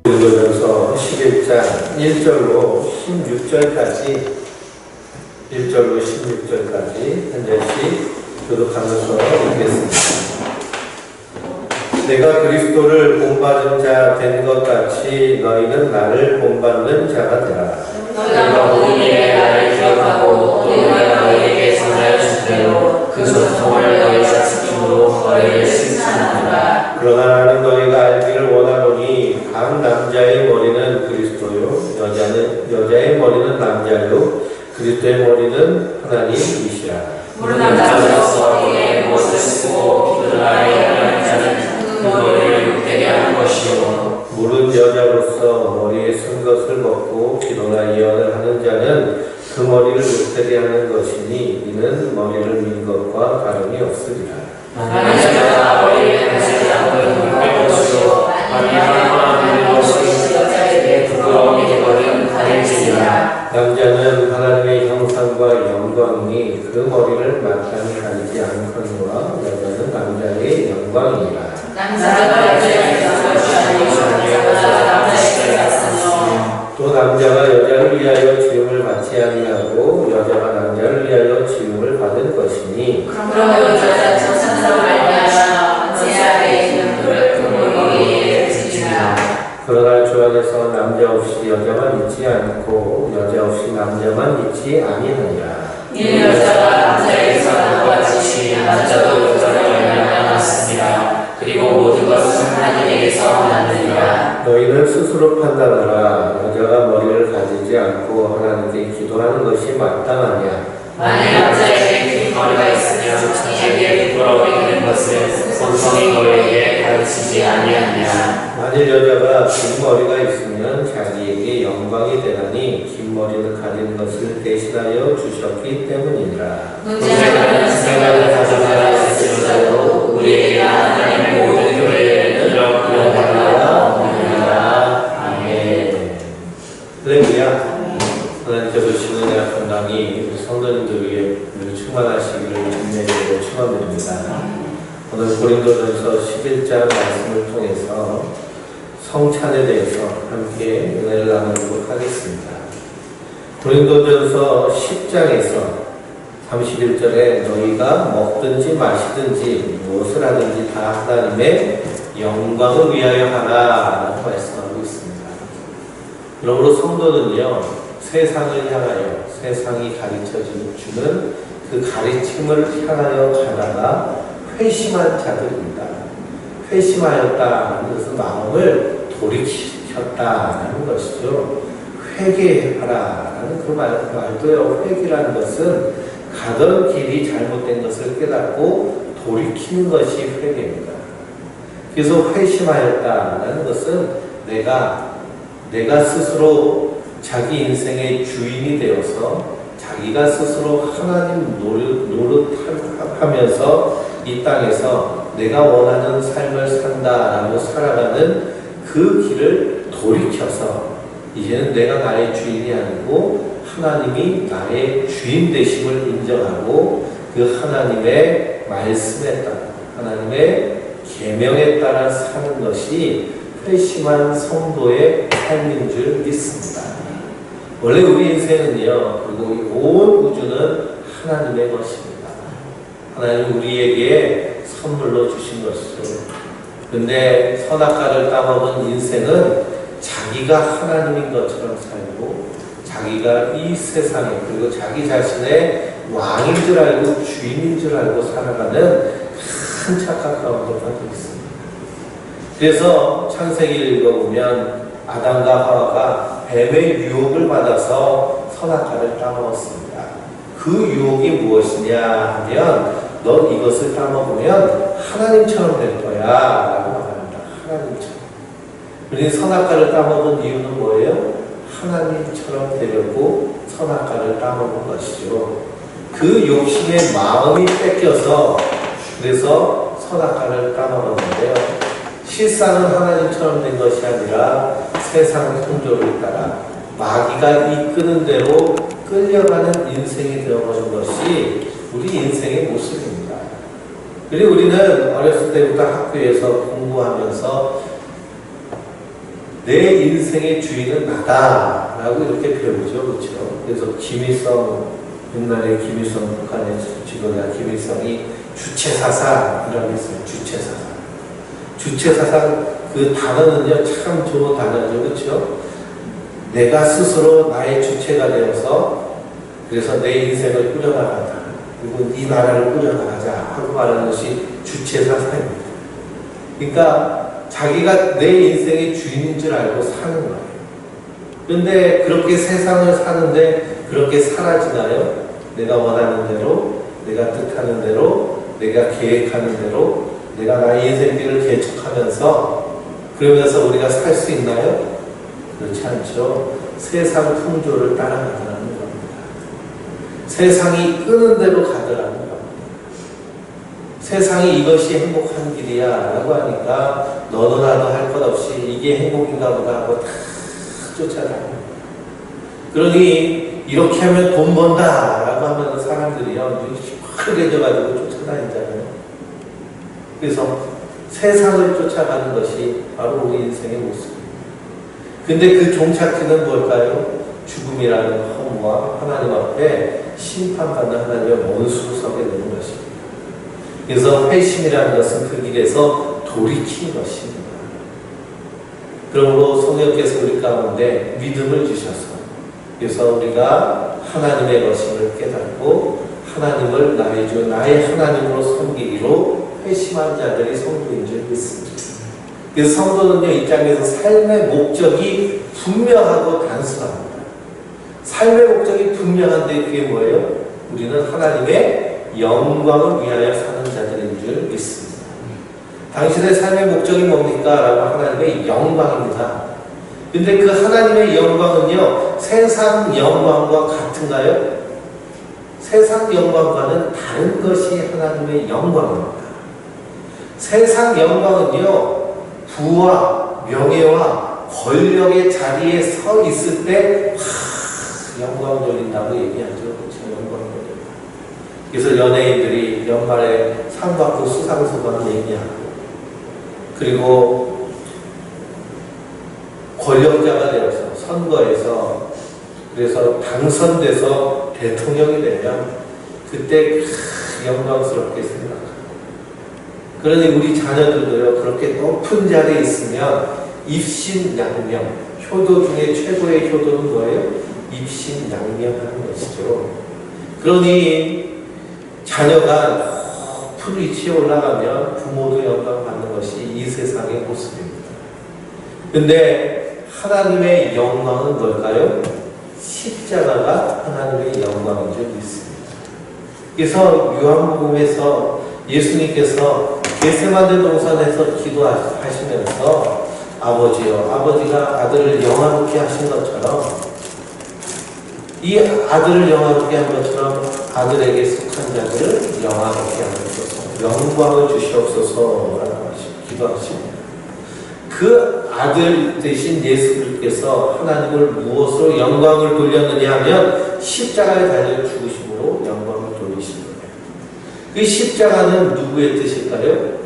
고린도전서 11장 1절로 16절까지 한 절씩 교독하면서 읽겠습니다. 내가 그리스도를 본받은 자 된 것 같이 너희는 나를 본받는 자가 되라. 너희가 모든 일에 나를 기억하고 또 내가 너희에게 전하여 준 대로 그 전통을 너희가 지킴으로 너희를 칭찬하노라. 그러나 나는 너희가 알기를 원하노니 각 남자의 머리는 그리스도요 여자의 머리는 남자요 그리스도의 머리는 하나님이시라. 모든 남자로서 머리에 무엇을 쓰고 그들아의 하나님 자는 그 머리를 욕되게 하는 것이요 모든 여자로서 머리에 쓴 것을 벗고 기도나 예언을 하는 자는 그 머리를 욕되게 하는 것이니 이는 머리를 민 것과 다름이 없으리라. 만약 여자가 머리를 가지지 않고 욕될 것이요 만약 하나가 믿는 것이 여자에게 부끄러움이 되거든 다를지니라. 남자는 하나님의 형상과 영광이 그 머리를 마땅히 가리지 않거니와 여자는 남자의 영광이니라. 남자가 여자에게 가는 것이 아니고 여자가 남자에게 갔으며 또 남자가 여자를 위하여 지음을 받지 아니하고 여자가 남자를 위하여 지음을 받은 것이니 그러므로 여자는 천사로 말미암아 제 아래에 있는 그 머리에 그치니라. 그러나 주 안에서 남자 없이 여자만 있지 않고 여자 없이 남자만 있지 아니하니라. 이는 여자가 남자에게서 난 것 같이 남자도 여자로 말미암아 났습니다. 그리고 모든 것은 하나님에게서 났느니라. 너희는 스스로 판단하라. 여자가 머리를 가지지 않고 하나님께 기도하는 것이 마땅하냐. 만일 남자에게 긴 머리가 있으면 자기에게 부끄러움이 되는 것을 본성이 너희에게 가르치지 아니하느냐. 만일 여자가 긴 머리가 있으면 자기에게 영광이 되나니 긴 머리를 가진 것을 대신하여 주셨기 때문이니라. 문제는 생각을 가져가라 할지라도 우리에게 하나님의 모든 교회를 이렇게 하라 없느니라. 아멘. 할렐루야. 하나님께서 주시는 은혜와 평강이 우리 성도님들 위해 충만하시기를 주님에게 축원드립니다. 오늘 고린도전서 11장 말씀을 통해서 성찬에 대해서 함께 은혜를 나누도록 하겠습니다. 고린도전서 10장에서 31절에 너희가 먹든지 마시든지 무엇을 하든지 다 하나님의 영광을 위하여 하라 라고 말씀하고 있습니다. 그러므로 성도는요 세상을 향하여 세상이 가르쳐주는 그 가르침을 향하여 가다가 회심한 자들입니다. 회심하였다는 것은 마음을 돌이켰다는 것이죠. 회개하라라는 그 말도요. 회개라는 것은 가던 길이 잘못된 것을 깨닫고 돌이키는 것이 회개입니다. 그래서 회심하였다라는 것은 내가 스스로 자기 인생의 주인이 되어서 자기가 스스로 하나님 노릇하면서 이 땅에서 내가 원하는 삶을 산다라고 살아가는 그 길을 돌이켜서 이제는 내가 나의 주인이 아니고 하나님이 나의 주인 되심을 인정하고 그 하나님의 말씀에 따라 하나님의 계명에 따라 사는 것이 회심한 성도의 삶인 줄 믿습니다. 원래 우리 인생은요, 그리고 온 우주는 하나님의 것입니다. 하나님 우리에게 선물로 주신 것이죠. 근데 선악과를 따먹은 인생은 자기가 하나님인 것처럼 살고 자기가 이 세상에 그리고 자기 자신의 왕인 줄 알고 주인인 줄 알고 살아가는 큰 착각 가운데 빠져 있습니다. 그래서 창세기를 읽어보면 아담과 하와가 뱀의 유혹을 받아서 선악과를 따먹었습니다. 그 유혹이 무엇이냐 하면 넌 이것을 따먹으면 하나님처럼 될 거야 라고 말합니다. 하나님처럼. 우리 선악과를 따먹은 이유는 뭐예요? 하나님처럼 되려고 선악과를 따먹은 것이죠. 그 욕심의 마음이 뺏겨서 그래서 선악과를 따먹었는데요. 실상은 하나님처럼 된 것이 아니라 세상 풍조를 따라 마귀가 이끄는 대로 끌려가는 인생이 되어버린 것이 우리 인생의 모습입니다. 그리고 우리는 어렸을 때부터 학교에서 공부하면서 내 인생의 주인은 나다라고 이렇게 배우죠. 그렇죠? 그래서 김일성, 옛날에 김일성 북한의 지도자 김일성이 주체사상이라고 했어요. 주체사상. 주체사상 그 단어는요 참 좋은 단어죠. 그렇죠? 내가 스스로 나의 주체가 되어서 그래서 내 인생을 꾸려나가다. 그리고 이 나라를 꾸려나가자 하고 말하는 것이 주체사상입니다. 그러니까 자기가 내 인생의 주인인 줄 알고 사는 거예요. 그런데 그렇게 세상을 사는데 그렇게 사라지나요? 내가 원하는 대로, 내가 뜻하는 대로, 내가 계획하는 대로, 내가 나의 인생길을 개척하면서 그러면서 우리가 살 수 있나요? 그렇지 않죠. 세상 풍조를 따라가더라는 겁니다. 세상이 끄는 대로 가더라는 겁니다. 세상이 이것이 행복한 길이야 라고 하니까 너도 나도 할 것 없이 이게 행복인가 보다 하고 다 쫓아다닙니다. 그러니 이렇게 하면 돈 번다 라고 하면 사람들이요 눈이 시커매져가지고 쫓아다니잖아요. 그래서 세상을 쫓아가는 것이 바로 우리 인생의 모습입니다. 근데 그 종착지는 뭘까요? 죽음이라는 허무와 하나님 앞에 심판받는 하나님의 원수로 서게 되는 것입니다. 그래서 회심이라는 것은 그 길에서 돌이킨 것입니다. 그러므로 성령께서 우리 가운데 믿음을 주셔서 그래서 우리가 하나님의 것임을 깨닫고 하나님을 나의 주, 나의 하나님으로 섬기기로 회심한 자들이 성도인 줄 믿습니다. 그래서 성도는요, 이 땅에서 삶의 목적이 분명하고 단순합니다. 삶의 목적이 분명한데 그게 뭐예요? 우리는 하나님의 영광을 위하여 사는 자들인 줄 믿습니다. 당신의 삶의 목적이 뭡니까? 라고 하나님의 영광입니다. 근데 그 하나님의 영광은요, 세상 영광과 같은가요? 세상 영광과는 다른 것이 하나님의 영광입니다. 세상 영광은요, 부와 명예와 권력의 자리에 서 있을 때 영광 돌린다고 얘기하죠. 그렇죠? 영광 돌린다. 그래서 연예인들이 연말에 상 받고 수상소감 얘기하고 그리고 권력자가 되어서 선거에서 그래서 당선돼서 대통령이 되면 그때 영광스럽게 생각합니다. 그러니 우리 자녀들도요, 그렇게 높은 자리에 있으면 입신양명, 효도 중에 최고의 효도는 뭐예요? 입신양명하는 것이죠. 그러니 자녀가 높은 위치에 올라가면 부모도 영광 받는 것이 이 세상의 모습입니다. 근데 하나님의 영광은 뭘까요? 십자가가 하나님의 영광인 줄 믿습니다. 그래서 요한복음에서 예수님께서 겟세마네 동산에서 기도하시면서 아버지요, 아버지가 아들을 영화롭게 하신 것처럼 이 아들을 영화롭게 한 것처럼 아들에게 속한 자들을 영화롭게 하옵소서, 영광을 주시옵소서라고 기도하십니다. 그 아들 대신 예수님께서 하나님을 무엇으로 영광을 돌렸느냐 하면 십자가에 달려 죽으심으로 영광을 돌리신 거예요. 그 십자가는 누구의 뜻일까요?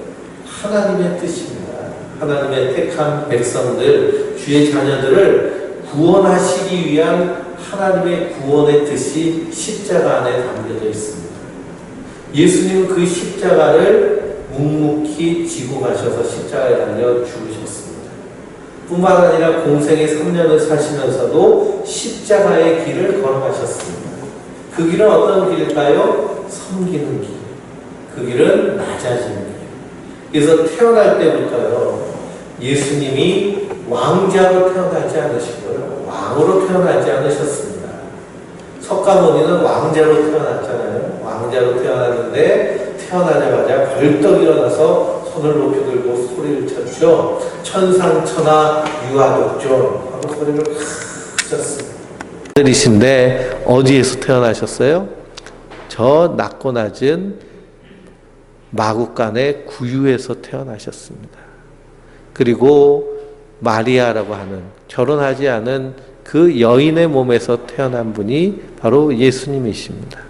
하나님의 뜻입니다. 하나님의 택한 백성들, 주의 자녀들을 구원하시기 위한 하나님의 구원의 뜻이 십자가 안에 담겨져 있습니다. 예수님은 그 십자가를 묵묵히 지고 가셔서 십자가에 달려 죽으셨습니다. 뿐만 아니라 공생의 3년을 사시면서도 십자가의 길을 걸어가셨습니다. 그 길은 어떤 길일까요? 섬기는 길. 그 길은 낮아지는 길. 그래서 태어날 때부터요, 예수님이 왕자로 태어나지 않으시고요, 왕으로 태어나지 않으셨습니다. 석가모니는 왕자로 태어났잖아요. 왕자로 태어났는데 태어나자마자 벌떡 일어나서 손을 높이 들고 소리를 쳤죠. 천상천하 유아독존 하고 소리를 쳤습니다. 아들이신데 어디에서 태어나셨어요? 저 낮고 낮은 마국간의 구유에서 태어나셨습니다. 그리고 마리아라고 하는 결혼하지 않은 그 여인의 몸에서 태어난 분이 바로 예수님이십니다.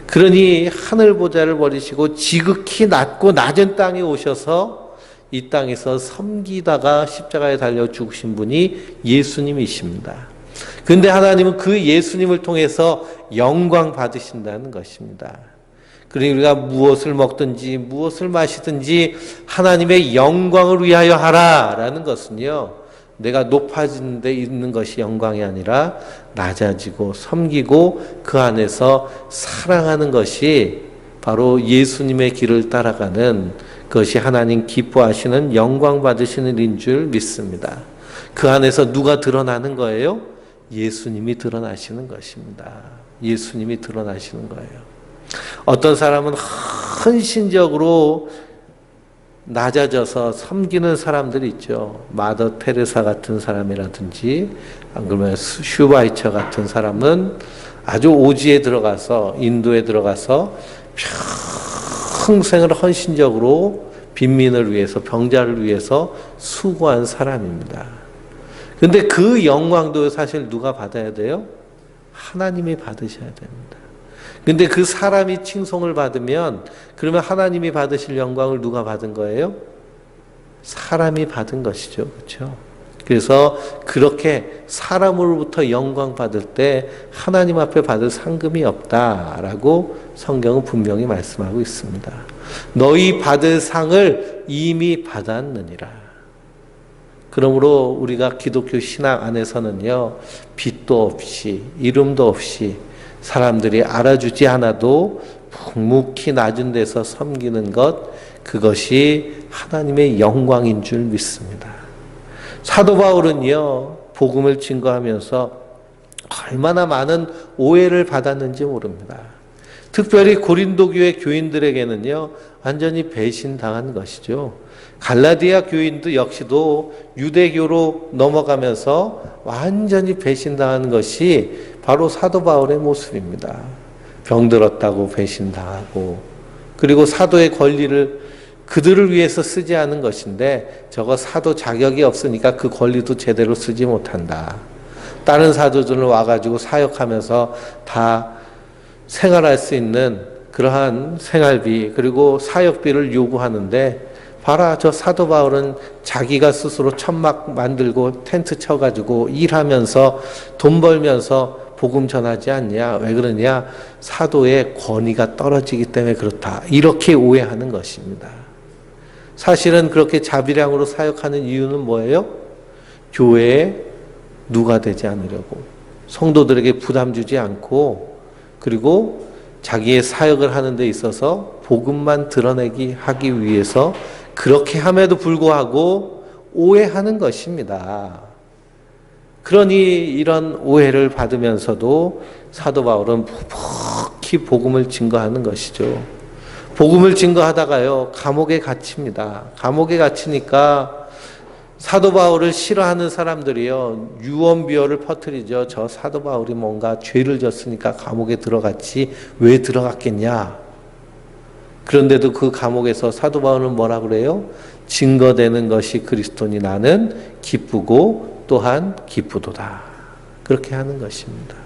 그러니 하늘 보좌를 버리시고 지극히 낮고 낮은 땅에 오셔서 이 땅에서 섬기다가 십자가에 달려 죽으신 분이 예수님이십니다. 근데 하나님은 그 예수님을 통해서 영광 받으신다는 것입니다. 그리고 우리가 무엇을 먹든지 무엇을 마시든지 하나님의 영광을 위하여 하라라는 것은요, 내가 높아지는 데 있는 것이 영광이 아니라 낮아지고 섬기고 그 안에서 사랑하는 것이 바로 예수님의 길을 따라가는 그것이 하나님 기뻐하시는 영광 받으시는 일인 줄 믿습니다. 그 안에서 누가 드러나는 거예요? 예수님이 드러나시는 것입니다. 예수님이 드러나시는 거예요. 어떤 사람은 헌신적으로 낮아져서 섬기는 사람들이 있죠. 마더 테레사 같은 사람이라든지 안 그러면 슈바이처 같은 사람은 아주 오지에 들어가서 인도에 들어가서 평생을 헌신적으로 빈민을 위해서 병자를 위해서 수고한 사람입니다. 근데 그 영광도 사실 누가 받아야 돼요? 하나님이 받으셔야 됩니다. 근데 그 사람이 칭송을 받으면 그러면 하나님이 받으실 영광을 누가 받은 거예요? 사람이 받은 것이죠. 그렇죠? 그래서 그렇게 사람으로부터 영광 받을 때 하나님 앞에 받을 상금이 없다라고 성경은 분명히 말씀하고 있습니다. 너희 받을 상을 이미 받았느니라. 그러므로 우리가 기독교 신앙 안에서는요, 빛도 없이 이름도 없이 사람들이 알아주지 않아도 묵묵히 낮은 데서 섬기는 것, 그것이 하나님의 영광인 줄 믿습니다. 사도 바울은요, 복음을 증거하면서 얼마나 많은 오해를 받았는지 모릅니다. 특별히 고린도 교회 교인들에게는요, 완전히 배신당한 것이죠. 갈라디아 교인도 역시도 유대교로 넘어가면서 완전히 배신당한 것이 바로 사도 바울의 모습입니다. 병들었다고 배신당하고, 그리고 사도의 권리를 그들을 위해서 쓰지 않은 것인데 저거 사도 자격이 없으니까 그 권리도 제대로 쓰지 못한다. 다른 사도들은 와가지고 사역하면서 다 생활할 수 있는 그러한 생활비 그리고 사역비를 요구하는데, 봐라, 저 사도 바울은 자기가 스스로 천막 만들고 텐트 쳐가지고 일하면서 돈 벌면서 복음 전하지 않냐? 왜 그러냐? 사도의 권위가 떨어지기 때문에 그렇다. 이렇게 오해하는 것입니다. 사실은 그렇게 자비량으로 사역하는 이유는 뭐예요? 교회에 누가 되지 않으려고, 성도들에게 부담 주지 않고, 그리고 자기의 사역을 하는 데 있어서 복음만 드러내기 하기 위해서 그렇게 함에도 불구하고 오해하는 것입니다. 그러니 이런 오해를 받으면서도 사도 바울은 묵묵히 복음을 증거하는 것이죠. 복음을 증거하다가요, 감옥에 갇힙니다. 감옥에 갇히니까 사도 바울을 싫어하는 사람들이요, 유언비어를 퍼뜨리죠. 저 사도 바울이 뭔가 죄를 졌으니까 감옥에 들어갔지 왜 들어갔겠냐. 그런데도 그 감옥에서 사도 바울은 뭐라 그래요? 증거되는 것이 그리스도니 나는 기쁘고 또한 기쁘도다. 그렇게 하는 것입니다.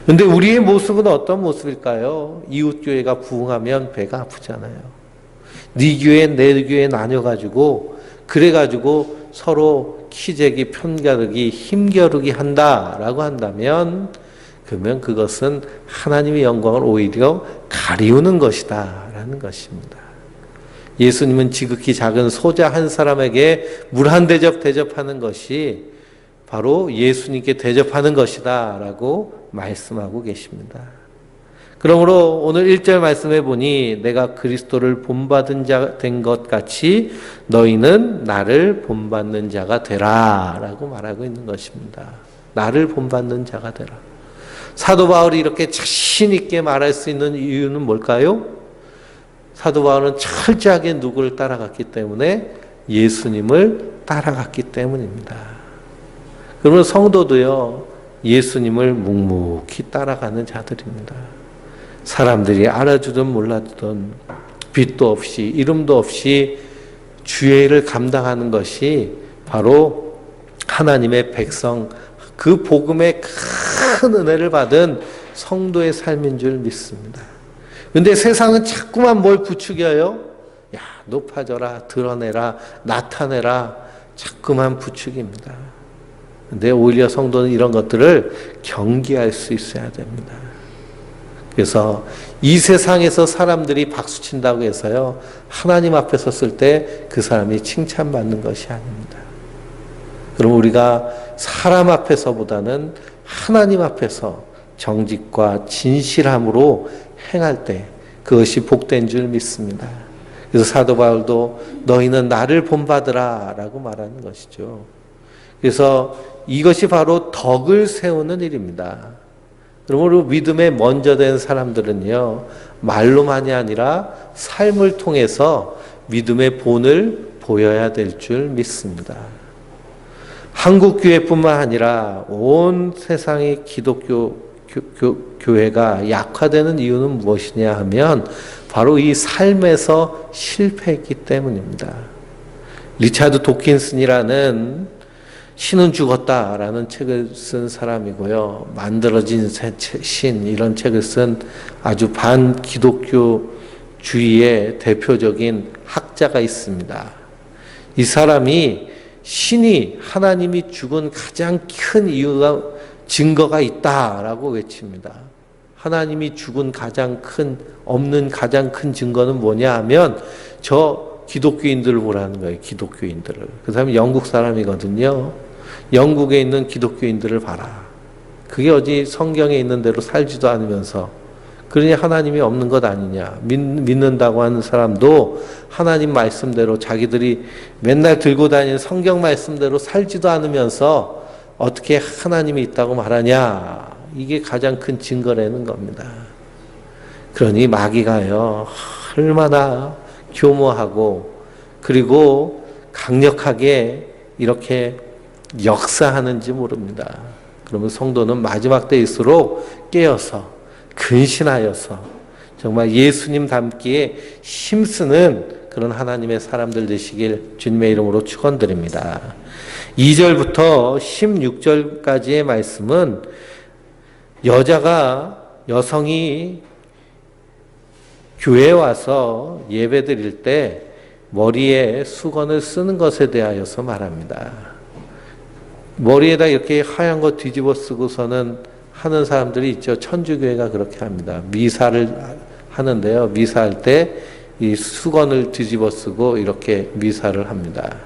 그런데 우리의 모습은 어떤 모습일까요? 이웃교회가 부흥하면 배가 아프잖아요. 네 교회 내 교회 나뉘어가지고 그래가지고 서로 키재기 편가르기 힘겨루기 한다라고 한다면, 그러면 그것은 하나님의 영광을 오히려 가리우는 것이다 라는 것입니다. 예수님은 지극히 작은 소자 한 사람에게 물 한 대접 대접하는 것이 바로 예수님께 대접하는 것이다 라고 말씀하고 계십니다. 그러므로 오늘 1절 말씀해 보니 내가 그리스도를 본받은 자 된 것 같이 너희는 나를 본받는 자가 되라 라고 말하고 있는 것입니다. 나를 본받는 자가 되라. 사도 바울이 이렇게 자신 있게 말할 수 있는 이유는 뭘까요? 사도 바울은 철저하게 누구를 따라갔기 때문에? 예수님을 따라갔기 때문입니다. 그러면 성도도요, 예수님을 묵묵히 따라가는 자들입니다. 사람들이 알아주든 몰라주든 빛도 없이 이름도 없이 주의 일을 감당하는 것이 바로 하나님의 백성, 그 복음의 큰 은혜를 받은 성도의 삶인 줄 믿습니다. 그런데 세상은 자꾸만 뭘 부추겨요? 야, 높아져라, 드러내라, 나타내라, 자꾸만 부추깁니다. 근데 오히려 성도는 이런 것들을 경계할 수 있어야 됩니다. 그래서 이 세상에서 사람들이 박수친다고 해서요, 하나님 앞에 섰을 때 그 사람이 칭찬받는 것이 아닙니다. 그럼 우리가 사람 앞에서보다는 하나님 앞에서 정직과 진실함으로 행할 때 그것이 복된 줄 믿습니다. 그래서 사도 바울도 너희는 나를 본받으라 라고 말하는 것이죠. 그래서 이것이 바로 덕을 세우는 일입니다. 그러므로 믿음에 먼저 된 사람들은요, 말로만이 아니라 삶을 통해서 믿음의 본을 보여야 될 줄 믿습니다. 한국 교회뿐만 아니라 온 세상의 기독교 교회가 약화되는 이유는 무엇이냐 하면 바로 이 삶에서 실패했기 때문입니다. 리차드 도킨슨이라는 신은 죽었다라는 책을 쓴 사람이고요. 만들어진 신 이런 책을 쓴 아주 반기독교주의의 대표적인 학자가 있습니다. 이 사람이 신이 하나님이 죽은 가장 큰 이유가 증거가 있다라고 외칩니다. 하나님이 죽은 없는 가장 큰 증거는 뭐냐 하면 저 기독교인들을 보라는 거예요. 기독교인들을. 그 사람이 영국 사람이거든요. 영국에 있는 기독교인들을 봐라. 그게 어디 성경에 있는 대로 살지도 않으면서 그러니 하나님이 없는 것 아니냐. 믿는다고 하는 사람도 하나님 말씀대로 자기들이 맨날 들고 다니는 성경 말씀대로 살지도 않으면서 어떻게 하나님이 있다고 말하냐. 이게 가장 큰 증거라는 겁니다. 그러니 마귀가요, 얼마나 교모하고 그리고 강력하게 이렇게 역사하는지 모릅니다. 그러면 성도는 마지막 때일수록 깨어서 근신하여서 정말 예수님 닮기에 힘쓰는 그런 하나님의 사람들 되시길 주님의 이름으로 축원드립니다. 2절부터 16절까지의 말씀은 여성이 교회에 와서 예배 드릴 때 머리에 수건을 쓰는 것에 대하여서 말합니다. 머리에다 이렇게 하얀 거 뒤집어 쓰고서는 하는 사람들이 있죠. 천주교회가 그렇게 합니다. 미사를 하는데요. 미사할 때 이 수건을 뒤집어 쓰고 이렇게 미사를 합니다.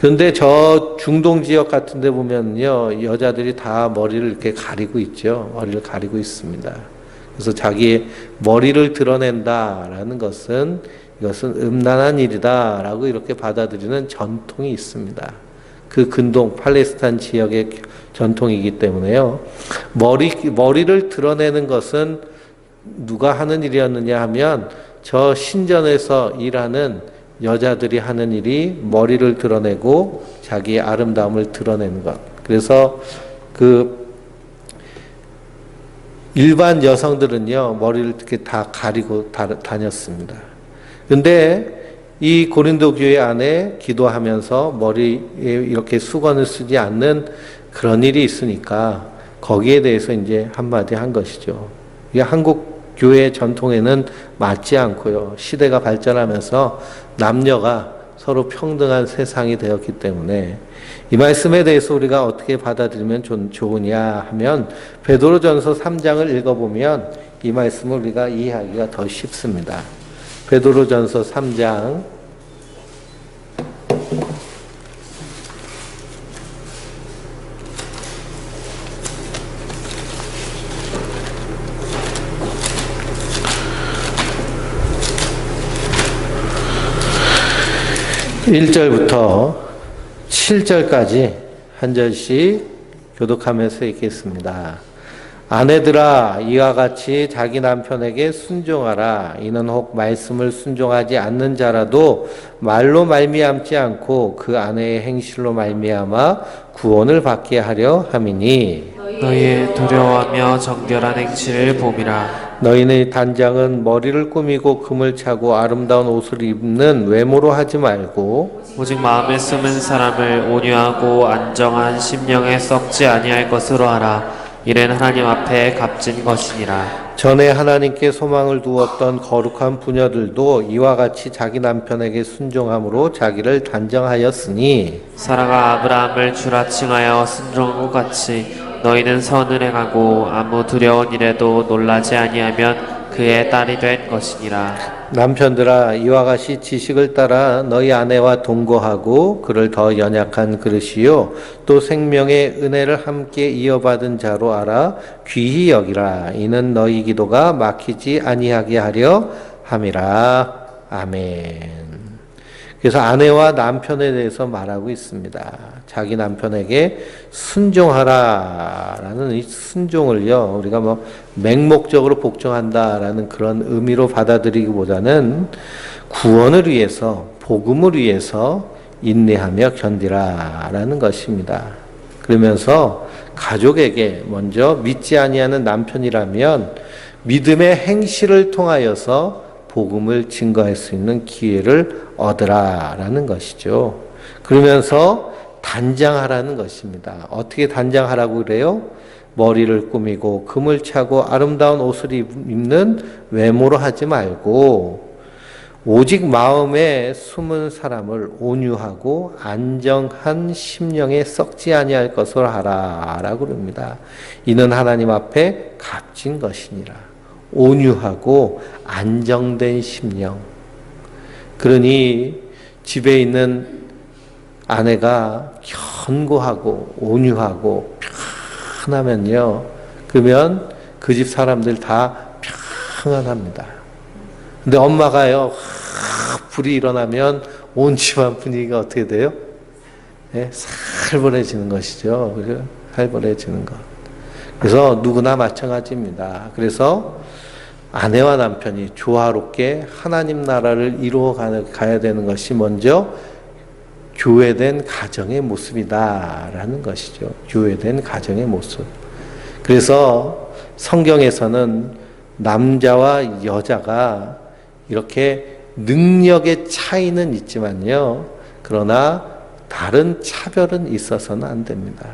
그런데 저 중동 지역 같은 데 보면요, 여자들이 다 머리를 이렇게 가리고 있죠. 머리를 가리고 있습니다. 그래서 자기의 머리를 드러낸다라는 것은 이것은 음란한 일이다라고 이렇게 받아들이는 전통이 있습니다. 그 근동 팔레스타인 지역의 전통이기 때문에요. 머리를 드러내는 것은 누가 하는 일이었느냐 하면 저 신전에서 일하는 여자들이 하는 일이 머리를 드러내고 자기의 아름다움을 드러내는 것. 그래서 그 일반 여성들은요, 머리를 이렇게 다 가리고 다녔습니다. 근데 이 고린도 교회 안에 기도하면서 머리에 이렇게 수건을 쓰지 않는 그런 일이 있으니까 거기에 대해서 이제 한마디 한 것이죠. 이게 한국 교회 전통에는 맞지 않고요. 시대가 발전하면서 남녀가 서로 평등한 세상이 되었기 때문에 이 말씀에 대해서 우리가 어떻게 받아들이면 좋으냐 하면 베드로전서 3장을 읽어보면 이 말씀을 우리가 이해하기가 더 쉽습니다. 베드로전서 3장 1절부터 7절까지 한 절씩 교독하면서 읽겠습니다. 아내들아 이와 같이 자기 남편에게 순종하라. 이는 혹 말씀을 순종하지 않는 자라도 말로 말미암지 않고 그 아내의 행실로 말미암아 구원을 받게 하려 함이니 너희의 두려워하며 정결한 행실을 봄이라. 너희는 단장은 머리를 꾸미고 금을 차고 아름다운 옷을 입는 외모로 하지 말고 오직 마음에 숨은 사람을 온유하고 안정한 심령에 썩지 아니할 것으로 하라. 이는 하나님 앞에 값진 것이니라. 전에 하나님께 소망을 두었던 거룩한 부녀들도 이와 같이 자기 남편에게 순종함으로 자기를 단정하였으니 사라가 아브라함을 주라 칭하여 순종한 것 같이 너희는 선을 행하고 아무 두려운 일에도 놀라지 아니하면 그의 딸이 된 것이니라. 남편들아 이와 같이 지식을 따라 너희 아내와 동거하고 그를 더 연약한 그릇이요 또 생명의 은혜를 함께 이어받은 자로 알아 귀히 여기라. 이는 너희 기도가 막히지 아니하게 하려 함이라. 아멘. 그래서 아내와 남편에 대해서 말하고 있습니다. 자기 남편에게 순종하라라는 이 순종을요, 우리가 뭐 맹목적으로 복종한다라는 그런 의미로 받아들이기보다는 구원을 위해서, 복음을 위해서 인내하며 견디라라는 것입니다. 그러면서 가족에게 먼저 믿지 아니하는 남편이라면 믿음의 행실을 통하여서 복음을 증거할 수 있는 기회를 얻으라라는 것이죠. 그러면서 단장하라는 것입니다. 어떻게 단장하라고 그래요? 머리를 꾸미고 금을 차고 아름다운 옷을 입는 외모로 하지 말고 오직 마음에 숨은 사람을 온유하고 안정한 심령에 썩지 아니할 것을 하라라고 그럽니다. 이는 하나님 앞에 값진 것이니라. 온유하고 안정된 심령. 그러니 집에 있는 아내가 견고하고 온유하고 편하면요, 그러면 그 집 사람들 다 평안합니다. 근데 엄마가요, 불이 일어나면 온 집안 분위기가 어떻게 돼요? 네, 살벌해지는 것이죠. 그죠? 살벌해지는 것. 그래서 누구나 마찬가지입니다. 그래서 아내와 남편이 조화롭게 하나님 나라를 이루어 가야 되는 것이 먼저 교회된 가정의 모습이다라는 것이죠. 교회된 가정의 모습. 그래서 성경에서는 남자와 여자가 이렇게 능력의 차이는 있지만요, 그러나 다른 차별은 있어서는 안 됩니다.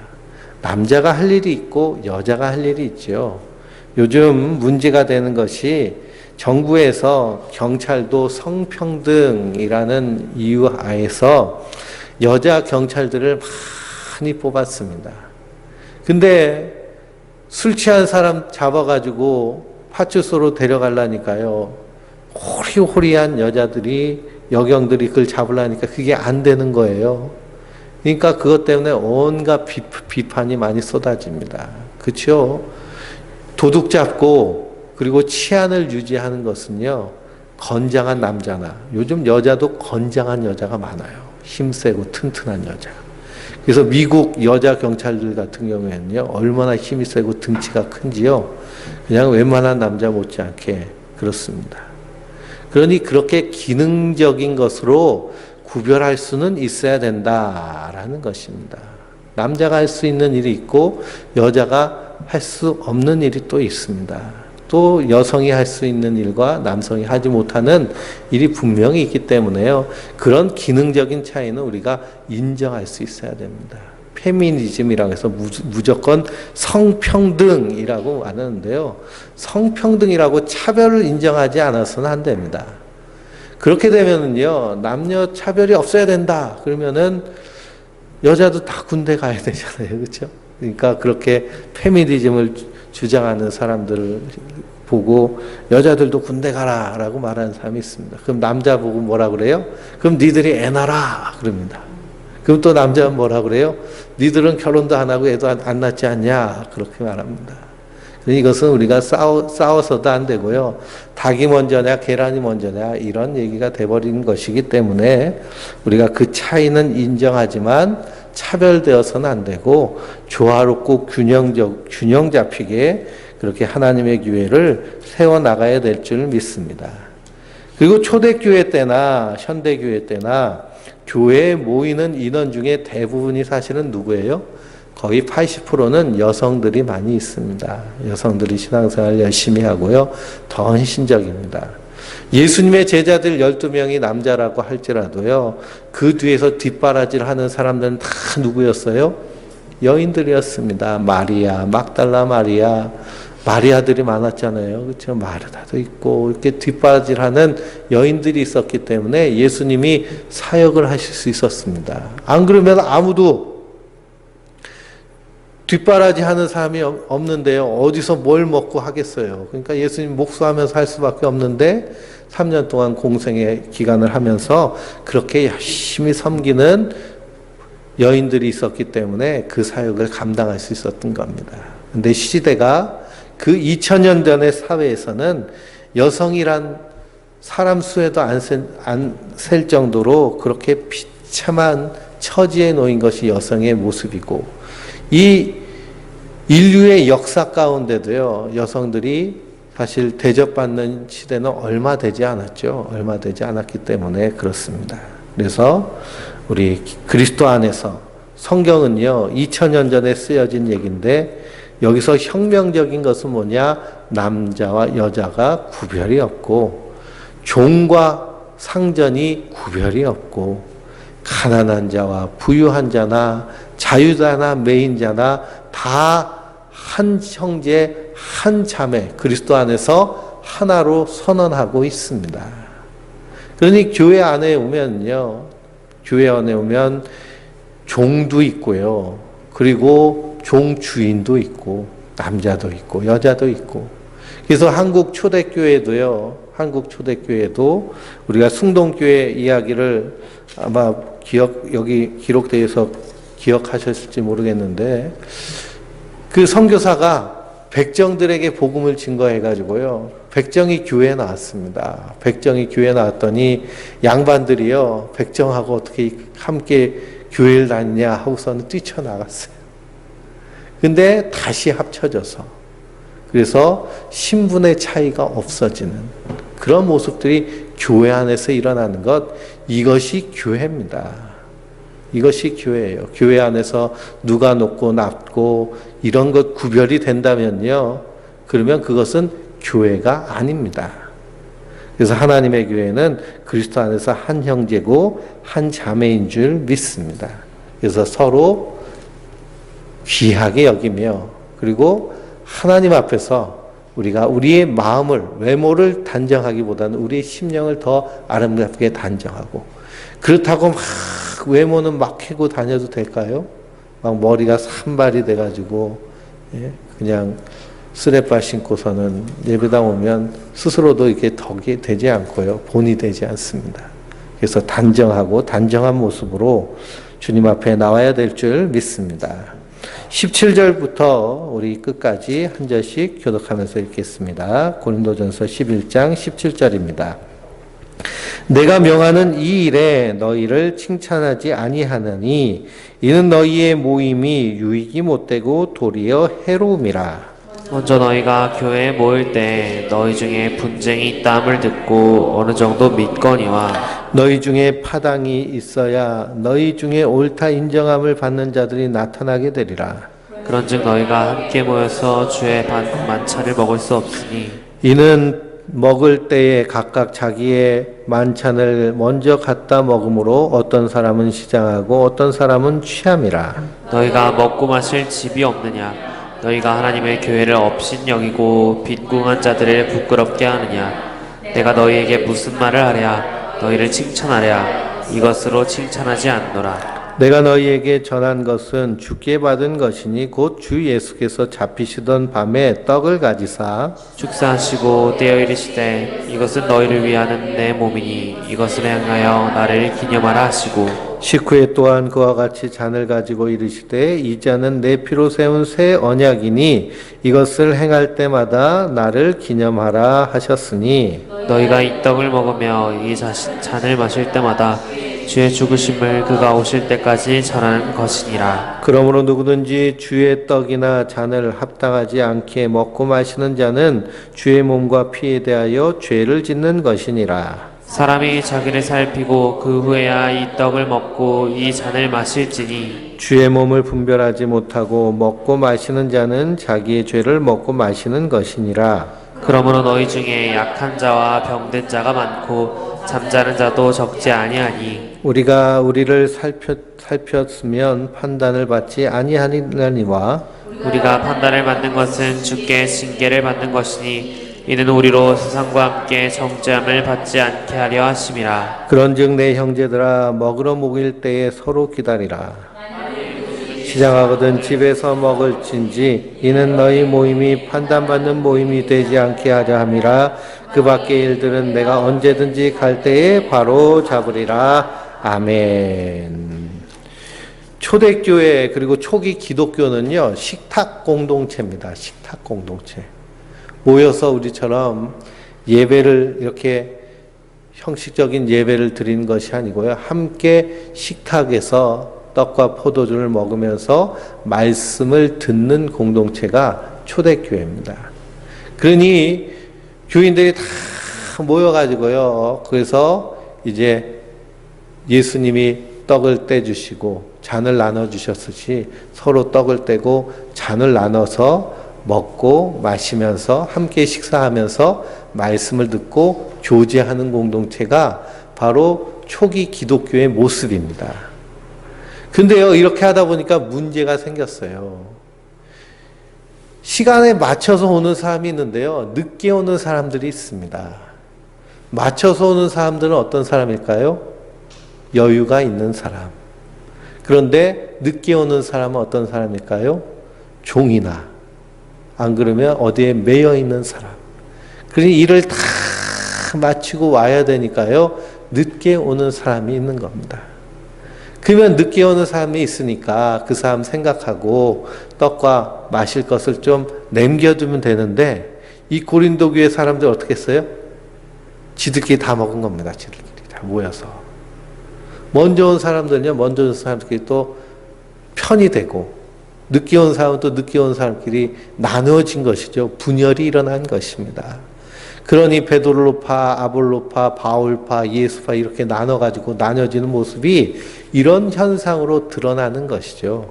남자가 할 일이 있고 여자가 할 일이 있죠. 요즘 문제가 되는 것이 정부에서 경찰도 성평등이라는 이유 하에서 여자 경찰들을 많이 뽑았습니다. 근데 술 취한 사람 잡아가지고 파출소로 데려가려니까요, 호리호리한 여자들이, 여경들이 그걸 잡으려니까 그게 안 되는 거예요. 그러니까 그것 때문에 온갖 비판이 많이 쏟아집니다. 그렇죠? 도둑 잡고 그리고 치안을 유지하는 것은요, 건장한 남자나, 요즘 여자도 건장한 여자가 많아요. 힘세고 튼튼한 여자. 그래서 미국 여자 경찰들 같은 경우에는요, 얼마나 힘이 세고 등치가 큰지요, 그냥 웬만한 남자 못지않게 그렇습니다. 그러니 그렇게 기능적인 것으로 구별할 수는 있어야 된다라는 것입니다. 남자가 할 수 있는 일이 있고 여자가 할 수 없는 일이 또 있습니다. 또 여성이 할 수 있는 일과 남성이 하지 못하는 일이 분명히 있기 때문에요, 그런 기능적인 차이는 우리가 인정할 수 있어야 됩니다. 페미니즘이라고 해서 무조건 성평등이라고 하는데요, 성평등이라고 차별을 인정하지 않아서는 안 됩니다. 그렇게 되면은요, 남녀 차별이 없어야 된다 그러면은 여자도 다 군대 가야 되잖아요. 그렇죠? 그러니까 그렇게 페미니즘을 주장하는 사람들을 보고 여자들도 군대 가라라고 말하는 사람이 있습니다. 그럼 남자 보고 뭐라 그래요? 그럼 니들이 애 낳아라 그럽니다. 그럼 또 남자는 뭐라 그래요? 니들은 결혼도 안 하고 애도 안 낳지 않냐 그렇게 말합니다. 이것은 우리가 싸워서도 안 되고요, 닭이 먼저냐 계란이 먼저냐 이런 얘기가 돼버린 것이기 때문에 우리가 그 차이는 인정하지만 차별되어서는 안 되고 조화롭고 균형 잡히게 그렇게 하나님의 교회를 세워나가야 될 줄 믿습니다. 그리고 초대교회 때나 현대교회 때나 교회에 모이는 인원 중에 대부분이 사실은 누구예요? 거의 80%는 여성들이 많이 있습니다. 여성들이 신앙생활 열심히 하고요, 더 헌신적입니다. 예수님의 제자들 12명이 남자라고 할지라도요, 그 뒤에서 뒷바라지를 하는 사람들은 다 누구였어요? 여인들이었습니다. 마리아, 막달라 마리아, 마리아들이 많았잖아요. 그렇죠? 마르다도 있고 이렇게 뒷바라지하는 여인들이 있었기 때문에 예수님이 사역을 하실 수 있었습니다. 안 그러면 아무도 뒷바라지 하는 사람이 없는데요. 어디서 뭘 먹고 하겠어요. 그러니까 예수님 목수하면서 할 수밖에 없는데 3년 동안 공생의 기간을 하면서 그렇게 열심히 섬기는 여인들이 있었기 때문에 그 사역을 감당할 수 있었던 겁니다. 근데 시대가 그 2000년 전의 사회에서는 여성이란 사람 수에도 안 셀 정도로 그렇게 비참한 처지에 놓인 것이 여성의 모습이고, 이 인류의 역사 가운데도요, 여성들이 사실 대접받는 시대는 얼마 되지 않았죠. 얼마 되지 않았기 때문에 그렇습니다. 그래서 우리 그리스도 안에서 성경은요, 2000년 전에 쓰여진 얘기인데, 여기서 혁명적인 것은 뭐냐? 남자와 여자가 구별이 없고, 종과 상전이 구별이 없고, 가난한 자와 부유한 자나 자유자나 매인자나 다 한 형제, 한 자매, 그리스도 안에서 하나로 선언하고 있습니다. 그러니 교회 안에 오면요, 교회 안에 오면 종도 있고요, 그리고 종 주인도 있고, 남자도 있고, 여자도 있고. 그래서 한국 초대교회도요, 한국 초대교회도 우리가 숭동교회 이야기를 아마 여기 기록되어 있어서 기억하셨을지 모르겠는데, 그 선교사가 백정들에게 복음을 증거해가지고요, 백정이 교회에 나왔습니다. 백정이 교회에 나왔더니 양반들이요, 백정하고 어떻게 함께 교회를 다니냐 하고서는 뛰쳐나갔어요. 근데 다시 합쳐져서, 그래서 신분의 차이가 없어지는 그런 모습들이 교회 안에서 일어나는 것, 이것이 교회입니다. 이것이 교회예요. 교회 안에서 누가 높고 낮고 이런 것 구별이 된다면요, 그러면 그것은 교회가 아닙니다. 그래서 하나님의 교회는 그리스도 안에서 한 형제고 한 자매인 줄 믿습니다. 그래서 서로 귀하게 여기며, 그리고 하나님 앞에서 우리가 우리의 마음을, 외모를 단정하기보다는 우리의 심령을 더 아름답게 단정하고, 그렇다고 막 외모는 막 해고 다녀도 될까요? 막 머리가 산발이 돼가지고, 그냥 쓰레빠 신고서는 예배당 오면 스스로도 이렇게 덕이 되지 않고요, 본이 되지 않습니다. 그래서 단정하고 단정한 모습으로 주님 앞에 나와야 될 줄 믿습니다. 17절부터 우리 끝까지 한 절씩 교독하면서 읽겠습니다. 고린도전서 11장 17절입니다. 내가 명하는 이 일에 너희를 칭찬하지 아니하느니 이는 너희의 모임이 유익이 못되고 도리어 해로움이라. 먼저 너희가 교회에 모일 때 너희 중에 분쟁이 있다함을 듣고 어느 정도 믿거니와, 너희 중에 파당이 있어야 너희 중에 옳다 인정함을 받는 자들이 나타나게 되리라. 그런즉 너희가 함께 모여서 주의 만찬을 먹을 수 없으니, 이는 먹을 때에 각각 자기의 만찬을 먼저 갖다 먹음으로 어떤 사람은 시장하고 어떤 사람은 취함이라. 너희가 먹고 마실 집이 없느냐? 너희가 하나님의 교회를 업신여기고 빈궁한 자들을 부끄럽게 하느냐? 내가 너희에게 무슨 말을 하랴? 너희를 칭찬하랴? 이것으로 칭찬하지 않노라. 내가 너희에게 전한 것은 주께 받은 것이니 곧 주 예수께서 잡히시던 밤에 떡을 가지사 축사하시고 떼어 이르시되 이것은 너희를 위하는 내 몸이니 이것을 향하여 나를 기념하라 하시고, 식후에 또한 그와 같이 잔을 가지고 이르시되 이 잔은 내 피로 세운 새 언약이니 이것을 행할 때마다 나를 기념하라 하셨으니, 너희가 이 떡을 먹으며 이 잔을 마실 때마다 주의 죽으심을 그가 오실 때까지 전하는 것이니라. 그러므로 누구든지 주의 떡이나 잔을 합당하지 않게 먹고 마시는 자는 주의 몸과 피에 대하여 죄를 짓는 것이니라. 사람이 자기를 살피고 그 후에야 이 떡을 먹고 이 잔을 마실지니, 주의 몸을 분별하지 못하고 먹고 마시는 자는 자기의 죄를 먹고 마시는 것이니라. 그러므로 너희 중에 약한 자와 병든 자가 많고 잠자는 자도 적지 아니하니, 우리가 우리를 살폈으면 판단을 받지 아니하니와 우리가 판단을 받는 것은 주께 징계를 받는 것이니 이는 우리로 세상과 함께 정죄함을 받지 않게 하려 하심이라. 그런즉 내 형제들아 먹으러 모일 때에 서로 기다리라. 시장하거든 집에서 먹을진지 이는 너희 모임이 판단받는 모임이 되지 않게 하려 함이라. 그 밖의 일들은 내가 언제든지 갈 때에 바로 잡으리라. 아멘. 초대교회 그리고 초기 기독교는요 식탁 공동체입니다. 식탁 공동체. 모여서 우리처럼 예배를 이렇게 형식적인 예배를 드리는 것이 아니고요. 함께 식탁에서 떡과 포도주를 먹으면서 말씀을 듣는 공동체가 초대교회입니다. 그러니 교인들이 다 모여가지고요. 그래서 이제 예수님이 떡을 떼주시고 잔을 나눠주셨듯이 서로 떡을 떼고 잔을 나눠서 먹고 마시면서 함께 식사하면서 말씀을 듣고 교제하는 공동체가 바로 초기 기독교의 모습입니다. 근데요, 이렇게 하다 보니까 문제가 생겼어요. 시간에 맞춰서 오는 사람이 있는데요, 늦게 오는 사람들이 있습니다. 맞춰서 오는 사람들은 어떤 사람일까요? 여유가 있는 사람. 그런데 늦게 오는 사람은 어떤 사람일까요? 종이나 안 그러면 어디에 매여 있는 사람. 그러니 일을 다 마치고 와야 되니까요. 늦게 오는 사람이 있는 겁니다. 그러면 늦게 오는 사람이 있으니까 그 사람 생각하고 떡과 마실 것을 좀 남겨두면 되는데 이 고린도 교회 사람들 어떻게 했어요? 지들끼리 다 먹은 겁니다. 지들끼리 다 모여서. 먼저 온 사람들은요. 먼저 온 사람들끼리 또 편이 되고 늦게 온 사람은 또 늦게 온 사람끼리 나누어진 것이죠. 분열이 일어난 것입니다. 그러니 베드로파, 아볼로파, 바울파, 예수파 이렇게 나눠가지고 나눠지는 모습이 이런 현상으로 드러나는 것이죠.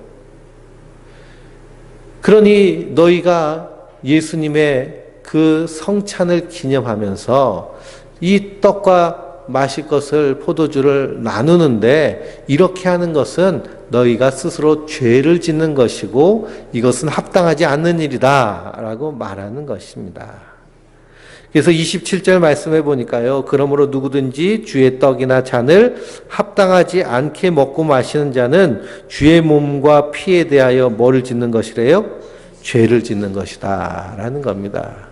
그러니 너희가 예수님의 그 성찬을 기념하면서 이 떡과 마실 것을 포도주를 나누는데 이렇게 하는 것은 너희가 스스로 죄를 짓는 것이고 이것은 합당하지 않는 일이다 라고 말하는 것입니다. 그래서 27절 말씀해 보니까요. 그러므로 누구든지 주의 떡이나 잔을 합당하지 않게 먹고 마시는 자는 주의 몸과 피에 대하여 뭐를 짓는 것이래요? 죄를 짓는 것이다 라는 겁니다.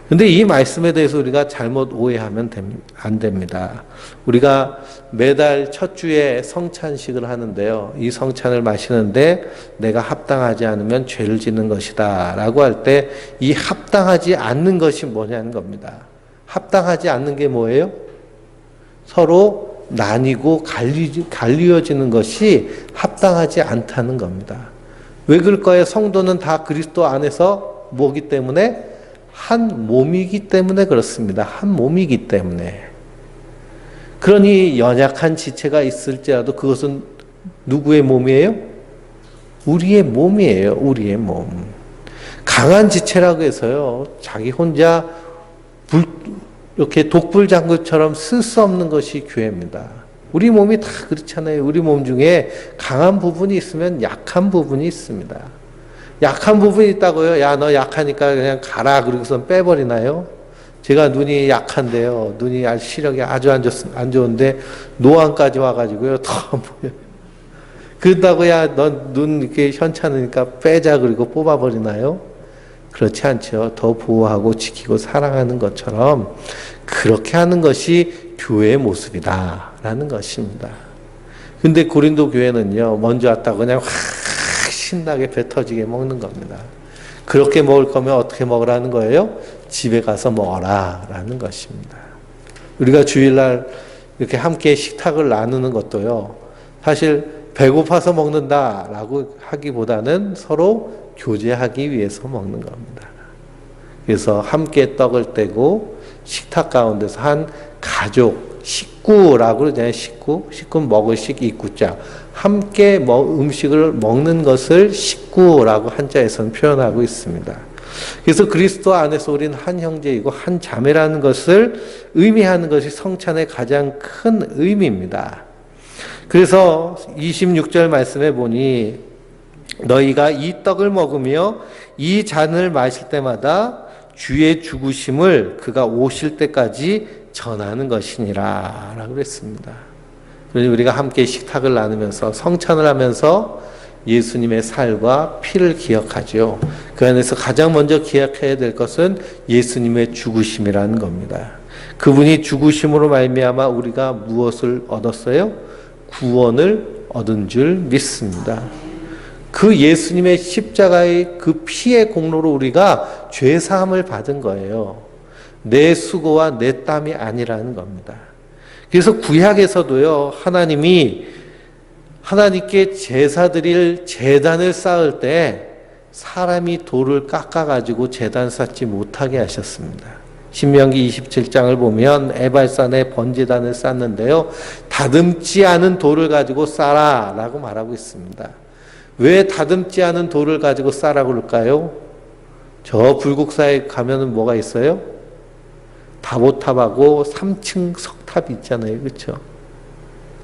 근데 이 말씀에 대해서 우리가 잘못 오해하면 안 됩니다. 우리가 매달 첫 주에 성찬식을 하는데요. 이 성찬을 마시는데 내가 합당하지 않으면 죄를 짓는 것이다 라고 할 때 이 합당하지 않는 것이 뭐냐는 겁니다. 합당하지 않는 게 뭐예요? 서로 나뉘고 갈리어지는 것이 합당하지 않다는 겁니다. 왜 그럴까요? 성도는 다 그리스도 안에서 뭐기 때문에? 한 몸이기 때문에 그렇습니다. 한 몸이기 때문에. 그러니 연약한 지체가 있을지라도 그것은 누구의 몸이에요? 우리의 몸이에요. 우리의 몸. 강한 지체라고 해서요. 자기 혼자 이렇게 독불장구처럼 쓸 수 없는 것이 교회입니다. 우리 몸이 다 그렇잖아요. 우리 몸 중에 강한 부분이 있으면 약한 부분이 있습니다. 약한 부분이 있다고요? 야, 너 약하니까 그냥 가라. 그러고선 빼버리나요? 제가 눈이 약한데요. 눈이 시력이 아주 안 좋은데 노안까지 와가지고요. 더 보여요. 그렇다고 야, 너 눈 이렇게 현찮으니까 빼자. 그리고 뽑아버리나요? 그렇지 않죠. 더 보호하고 지키고 사랑하는 것처럼 그렇게 하는 것이 교회의 모습이다라는 것입니다. 근데 고린도 교회는요. 먼저 왔다고 그냥 신나게 배 터지게 먹는 겁니다. 그렇게 먹을 거면 어떻게 먹으라는 거예요? 집에 가서 먹어라 라는 것입니다. 우리가 주일날 이렇게 함께 식탁을 나누는 것도요. 사실 배고파서 먹는다라고 하기보다는 서로 교제하기 위해서 먹는 겁니다. 그래서 함께 떡을 떼고 식탁 가운데서 한 가족, 식구라고 그러잖아요. 식구 먹을 식 이구자. 함께 음식을 먹는 것을 식구라고 한자에서는 표현하고 있습니다. 그래서 그리스도 안에서 우리는 한 형제이고 한 자매라는 것을 의미하는 것이 성찬의 가장 큰 의미입니다. 그래서 26절 말씀해 보니 너희가 이 떡을 먹으며 이 잔을 마실 때마다 주의 죽으심을 그가 오실 때까지 전하는 것이니라 라고 그랬습니다. 그러니 우리가 함께 식탁을 나누면서 성찬을 하면서 예수님의 살과 피를 기억하죠. 그 안에서 가장 먼저 기억해야 될 것은 예수님의 죽으심이라는 겁니다. 그분이 죽으심으로 말미암아 우리가 무엇을 얻었어요? 구원을 얻은 줄 믿습니다. 그 예수님의 십자가의 그 피의 공로로 우리가 죄사함을 받은 거예요. 내 수고와 내 땀이 아니라는 겁니다. 그래서 구약에서도요, 하나님께 제사 드릴 제단을 쌓을 때 사람이 돌을 깎아가지고 제단 쌓지 못하게 하셨습니다. 신명기 27장을 보면 에발산에 번제단을 쌓는데요, 다듬지 않은 돌을 가지고 쌓아 라고 말하고 있습니다. 왜 다듬지 않은 돌을 가지고 쌓으라고 그럴까요? 저 불국사에 가면은 뭐가 있어요? 다보탑하고 3층 석탑 있잖아요. 그렇죠?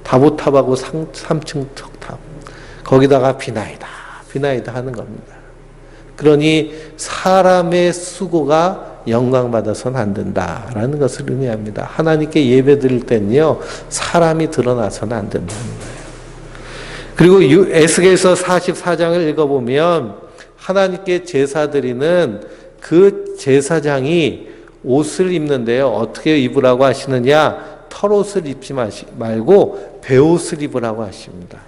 다보탑하고 3층 석탑. 거기다가 비나이다 하는 겁니다. 그러니 사람의 수고가 영광받아서는 안 된다라는 것을 의미합니다. 하나님께 예배 드릴 때는요, 사람이 드러나서는 안 된다는 거예요. 그리고 에스겔서 44장을 읽어보면 하나님께 제사 드리는 그 제사장이 옷을 입는데요. 어떻게 입으라고 하시느냐? 털옷을 입지 말고 베옷을 입으라고 하십니다.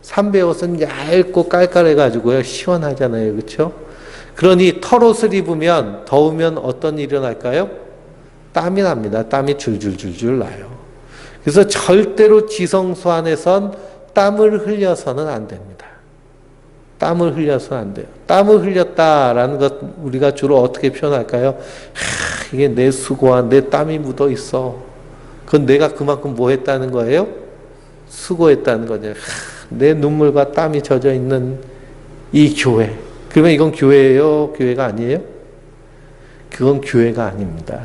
삼베옷은 얇고 깔깔해가지고요, 시원하잖아요. 그렇죠? 그러니 털옷을 입으면 더우면 어떤 일이 일어날까요? 땀이 납니다. 땀이 줄줄줄줄 나요. 그래서 절대로 지성소 안에선 땀을 흘려서는 안 됩니다. 땀을 흘려서는 안 돼요. 땀을 흘렸다라는 것 우리가 주로 어떻게 표현할까요? 이게 내 수고와 내 땀이 묻어 있어. 그건 내가 그만큼 뭐 했다는 거예요? 수고했다는 거죠. 내 눈물과 땀이 젖어 있는 이 교회. 그러면 이건 교회예요? 교회가 아니에요? 그건 교회가 아닙니다.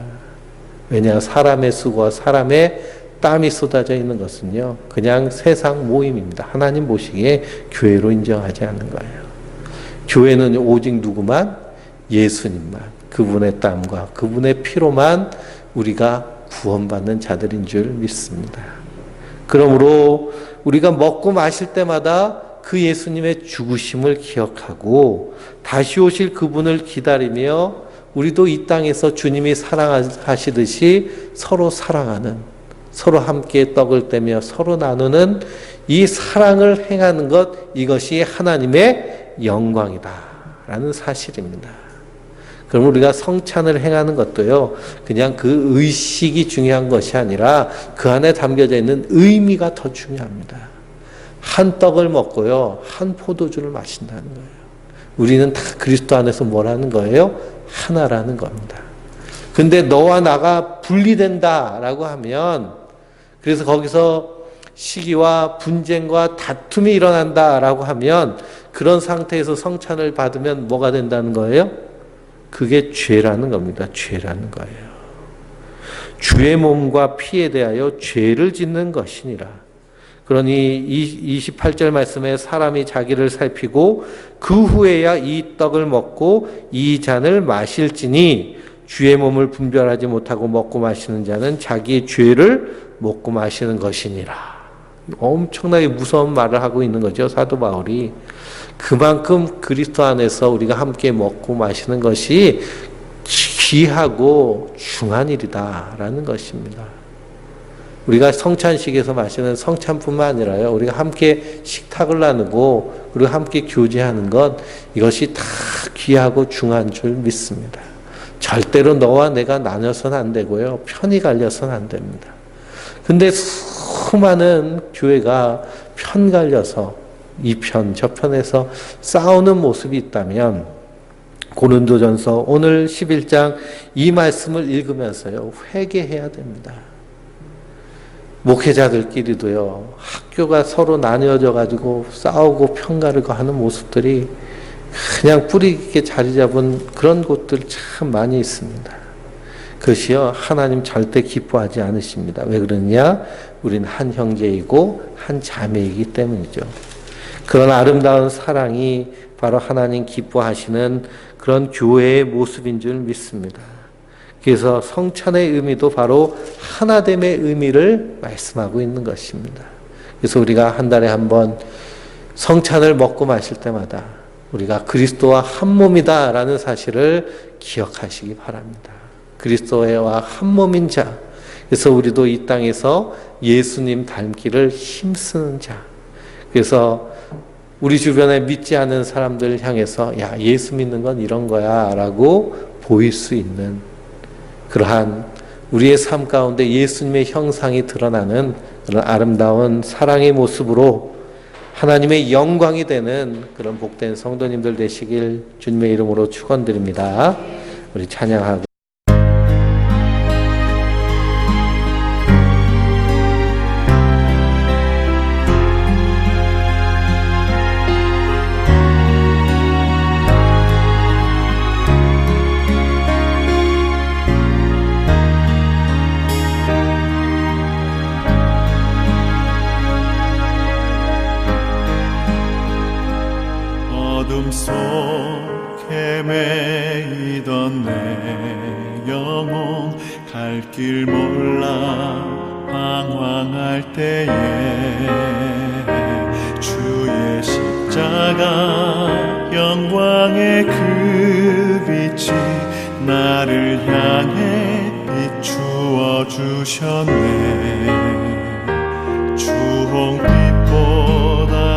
왜냐? 사람의 수고와 사람의 땀이 쏟아져 있는 것은요, 그냥 세상 모임입니다. 하나님 보시기에 교회로 인정하지 않는 거예요. 교회는 오직 누구만? 예수님만. 그분의 땀과 그분의 피로만 우리가 구원받는 자들인 줄 믿습니다. 그러므로 우리가 먹고 마실 때마다 그 예수님의 죽으심을 기억하고 다시 오실 그분을 기다리며 우리도 이 땅에서 주님이 사랑하시듯이 서로 사랑하는, 서로 함께 떡을 떼며 서로 나누는 이 사랑을 행하는 것, 이것이 하나님의 영광이다라는 사실입니다. 그럼 우리가 성찬을 행하는 것도요, 그냥 그 의식이 중요한 것이 아니라 그 안에 담겨져 있는 의미가 더 중요합니다. 한 떡을 먹고요, 한 포도주를 마신다는 거예요. 우리는 다 그리스도 안에서 뭐라는 거예요? 하나라는 겁니다. 근데 너와 나가 분리된다라고 하면, 그래서 거기서 시기와 분쟁과 다툼이 일어난다라고 하면 그런 상태에서 성찬을 받으면 뭐가 된다는 거예요? 그게 죄라는 겁니다. 죄라는 거예요. 주의 몸과 피에 대하여 죄를 짓는 것이니라. 그러니 28절 말씀에 사람이 자기를 살피고 그 후에야 이 떡을 먹고 이 잔을 마실지니 주의 몸을 분별하지 못하고 먹고 마시는 자는 자기의 죄를 먹고 마시는 것이니라. 엄청나게 무서운 말을 하고 있는 거죠, 사도 바울이. 그만큼 그리스도 안에서 우리가 함께 먹고 마시는 것이 귀하고 중한 일이다라는 것입니다. 우리가 성찬식에서 마시는 성찬뿐만 아니라요, 우리가 함께 식탁을 나누고 그리고 함께 교제하는 것, 이것이 다 귀하고 중한 줄 믿습니다. 절대로 너와 내가 나눠서는 안 되고요, 편이 갈려서는 안 됩니다. 근데 수많은 교회가 편 갈려서 이 편, 저 편에서 싸우는 모습이 있다면 고린도전서 오늘 11장 이 말씀을 읽으면서요, 회개해야 됩니다. 목회자들끼리도요, 학교가 서로 나뉘어져 가지고 싸우고 편가르고 하는 모습들이 그냥 뿌리 깊게 자리 잡은 그런 곳들 참 많이 있습니다. 그것이요, 하나님 절대 기뻐하지 않으십니다. 왜 그러냐? 우린 한 형제이고 한 자매이기 때문이죠. 그런 아름다운 사랑이 바로 하나님 기뻐하시는 그런 교회의 모습인 줄 믿습니다. 그래서 성찬의 의미도 바로 하나됨의 의미를 말씀하고 있는 것입니다. 그래서 우리가 한 달에 한 번 성찬을 먹고 마실 때마다 우리가 그리스도와 한 몸이다라는 사실을 기억하시기 바랍니다. 그리스도와 한 몸인 자. 그래서 우리도 이 땅에서 예수님 닮기를 힘쓰는 자. 그래서 우리 주변에 믿지 않는 사람들 향해서 야, 예수 믿는 건 이런 거야 라고 보일 수 있는 그러한 우리의 삶 가운데 예수님의 형상이 드러나는 그런 아름다운 사랑의 모습으로 하나님의 영광이 되는 그런 복된 성도님들 되시길 주님의 이름으로 축원드립니다. 우리 찬양하고 어둠 속 헤매이던 내 영혼 갈 길 몰라 방황할 때에 주의 십자가 영광의 그 빛이 나를 향해 비추어 주셨네. 주홍빛보다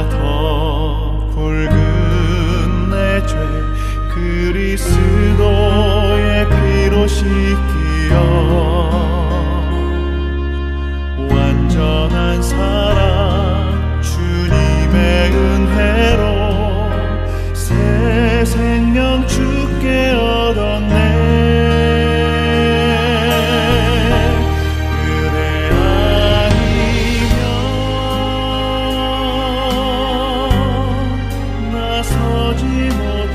더 붉은 내 죄 그리스도의 피로 씻기어 완전한 사랑 주님의 은혜로 새 생명 주께 얻었네. 그대 아니면 나서지 못